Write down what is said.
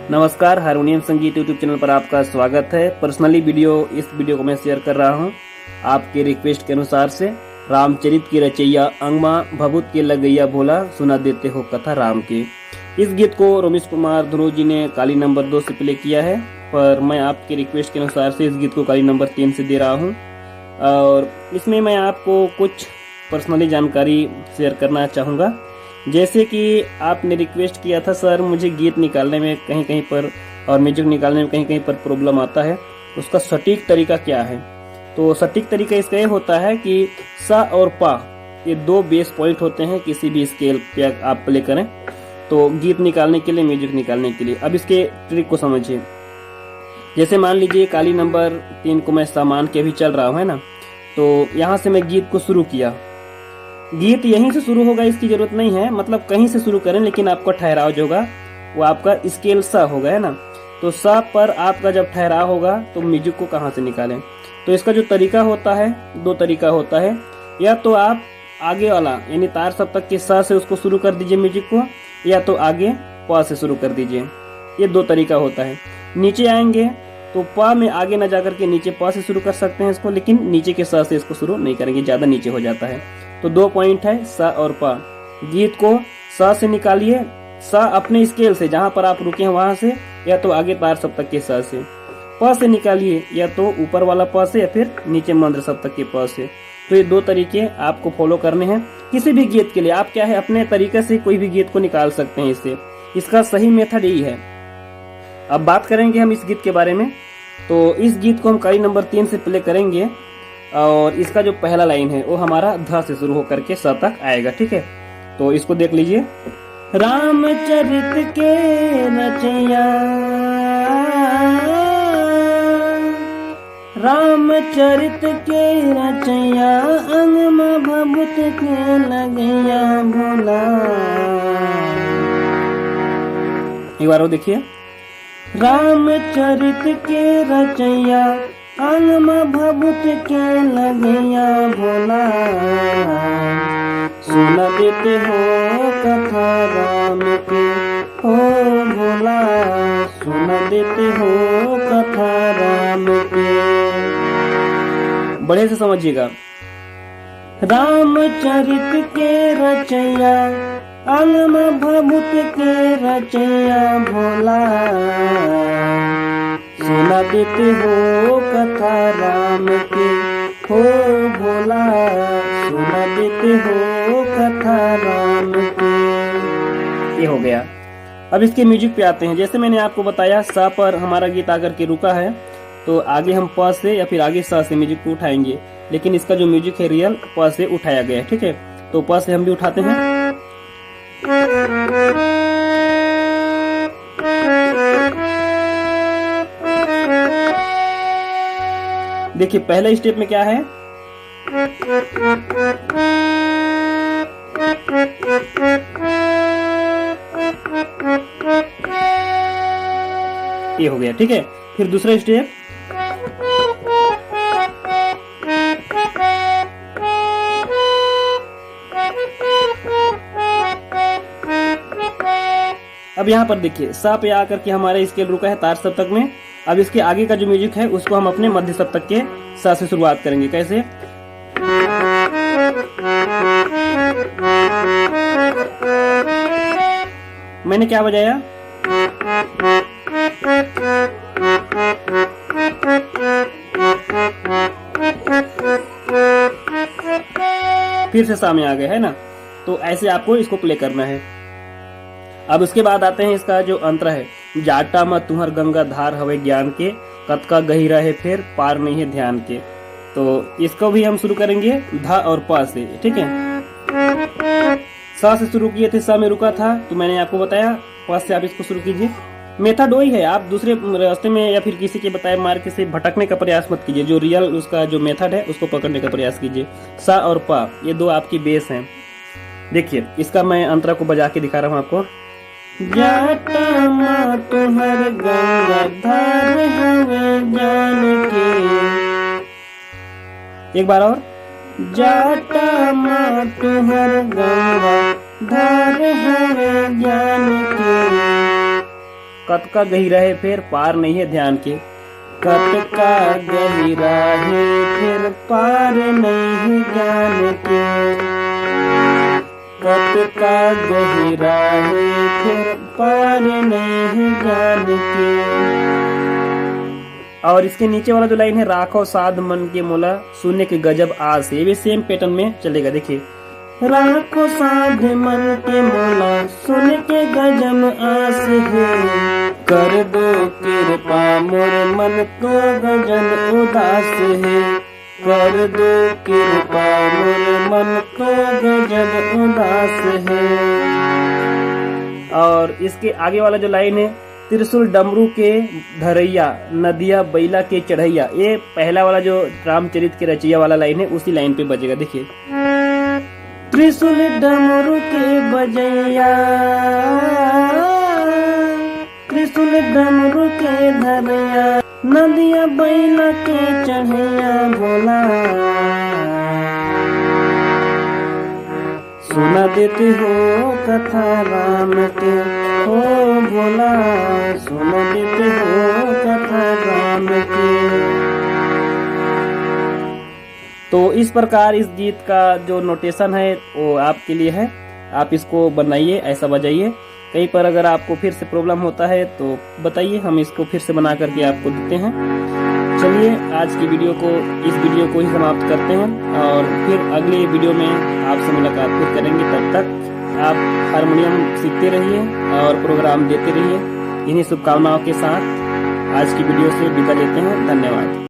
नमस्कार, हारमोनियम संगीत YouTube channel पर आपका स्वागत है। पर्सनली इस वीडियो को मैं शेयर कर रहा हूं आपके रिक्वेस्ट के अनुसार से। रामचरित की रचैया अंगमा भभूत के लगैया भोला, सुना देते हो कथा राम की। इस गीत को रमेश कुमार ध्रुव जी ने काली नंबर 2 से प्ले किया है, पर मैं आपके रिक्वेस्ट के अनुसार से इस गीत को काली नंबर 3 से दे रहा हूँ। और इसमें मैं आपको कुछ पर्सनली जानकारी शेयर करना चाहूँगा। जैसे कि आपने रिक्वेस्ट किया था, सर मुझे गीत निकालने में कहीं कहीं पर और म्यूजिक निकालने में कहीं कहीं पर प्रॉब्लम आता है, उसका सटीक तरीका क्या है। तो सटीक तरीका इसका ये होता है कि सा और पा ये 2 बेस पॉइंट होते हैं किसी भी स्केल पे आप प्ले करें तो गीत निकालने के लिए, म्यूजिक निकालने के लिए। अब इसके ट्रिक को समझिए। जैसे मान लीजिए काली नंबर 3 को मैं सामान के भी चल रहा हूँ, है ना। तो यहाँ से मैं गीत को शुरू किया, गीत यहीं से शुरू होगा, इसकी जरूरत नहीं है, मतलब कहीं से शुरू करें, लेकिन आपका ठहराव जो होगा वो आपका स्केल सा होगा, है ना। तो सा पर आपका जब ठहराव होगा तो म्यूजिक को कहाँ से निकालें। तो इसका जो तरीका होता है, 2 तरीका होता है। या तो आप आगे वाला यानी तार सप्तक के सा से उसको शुरू कर दीजिए म्यूजिक को, या तो आगे पा से शुरू कर दीजिए। ये 2 तरीका होता है। नीचे आएंगे तो पा में आगे न जाकर के नीचे पा से शुरू कर सकते हैं इसको, लेकिन नीचे के सा से इसको शुरू नहीं करेंगे, ज्यादा नीचे हो जाता है। तो 2 पॉइंट है सा और पा। गीत को सा से निकालिए, सा अपने स्केल से जहां पर आप रुके हैं वहां से, या तो आगे तार सप्तक के सा से। पा से निकालिए, या तो ऊपर वाला पा से या फिर नीचे मंद्र सप्तक के पा से। तो ये 2 तरीके आपको फॉलो करने हैं किसी भी गीत के लिए। आप क्या है अपने तरीके से कोई भी गीत को निकाल सकते हैं इससे। इसका सही मेथड यही है। अब बात करेंगे हम इस गीत के बारे में। तो इस गीत को हम काली नंबर 3 से प्ले करेंगे और इसका जो पहला लाइन है वो हमारा ध से शुरू होकर के स तक आएगा, ठीक है। तो इसको देख लीजिए। रामचरित के रचैया, रामचरित के रचैया, अंगमा भभूत के लगैया भोला। एक बार वो देखिए। रामचरित के रचैया, अंगमा भभूत के लगैया भोला, सुना देते हो कथा राम की, हो भोला, सुना देते हो कथा राम की। बढ़िया से समझिएगा। रामचरित के रचैया, अंगमा भभूत के रचैया भोला, सुना देते हो कथा राम की, हो भोला, सुना देते हो कथा राम की। ये हो गया। अब इसके म्यूजिक पे आते हैं। जैसे मैंने आपको बताया सा पर हमारा गीत आकर के रुका है, तो आगे हम प से या फिर आगे सा से म्यूजिक को उठाएंगे, लेकिन इसका जो म्यूजिक है रियल प से उठाया गया है, ठीक है। तो प से हम भी उठाते हैं। देखिए पहले स्टेप में क्या है, ये हो गया, ठीक है। फिर दूसरा स्टेप, अब यहाँ पर देखिए सा पे आकर के हमारा स्केल रुका है तार सप्तक में। अब इसके आगे का जो म्यूजिक है उसको हम अपने मध्य सप्तक के सा से शुरुआत करेंगे। कैसे, मैंने क्या बजाया, फिर से सा में आ गए, है ना। तो ऐसे आपको इसको प्ले करना है। अब उसके बाद आते हैं इसका जो अंतर है, जाटा मत तुम्हार गंगा धार हवे ज्ञान के, कत का गहिरा है फिर पार नहीं है ध्यान के। तो इसको भी हम शुरू करेंगे धा और पा से, ठीक है। सा से शुरू किए थे, सा में रुका था, तो मैंने आपको बताया पा से आप इसको शुरू कीजिए। मेथड वही है, आप दूसरे रास्ते में या फिर किसी के बताए मार्ग से भटकने का प्रयास मत कीजिए। जो रियल उसका जो मेथड है उसको पकड़ने का प्रयास कीजिए। सा और पा ये 2 आपकी बेस हैं। देखिए इसका मैं अंतरा को बजा के दिखा रहा हूँ आपको। जाटा माँ तुम्हार गंगा धार हवे जान के, एक बार और। जाटा माँ तुम्हार गंगा धार हवे जान के, कत का गहिरा है फिर पार नहीं है ध्यान के। कत का गहिरा है फिर पार नहीं है ज्ञान के। कत का गहिरा है फिर पार नहीं है ज्ञान के। और इसके नीचे वाला जो लाइन है, राखो साध मन के मोला सुनने के गजब आस, ये भी सेम पैटर्न में चलेगा। देखिए, राखो साध मन के मोला सुन के गजब आस है, कर दो कृपा मोर मन तो गजब उदास है। कर दो कृपा मोर मन तो गजब उदास है। और इसके आगे वाला जो लाइन है, त्रिशूल डमरू के धरैया नदिया बैला के चढ़ैया, ये पहला वाला जो रामचरित के रचैया वाला लाइन है उसी लाइन पे बजेगा। देखिए, त्रिशूल डमरू के बजैया, त्रिशूल डमरू के धरैया नदिया बैला के चढ़ैया भोला, सुना देते हो कथा राम के हो भोला, सुना देते हो कथा राम के। तो इस प्रकार इस गीत का जो नोटेशन है वो आपके लिए है, आप इसको बनाइए, ऐसा बजाइए। कहीं पर अगर आपको फिर से प्रॉब्लम होता है तो बताइए, हम इसको फिर से बना करके आपको देते हैं। चलिए आज की वीडियो को, इस वीडियो को ही समाप्त करते हैं और फिर अगले वीडियो में आपसे मुलाकात फिर करेंगे। तब तक आप हारमोनियम सीखते रहिए और प्रोग्राम देते रहिए। इन्हीं शुभकामनाओं के साथ आज की वीडियो से विदा लेते हैं। धन्यवाद।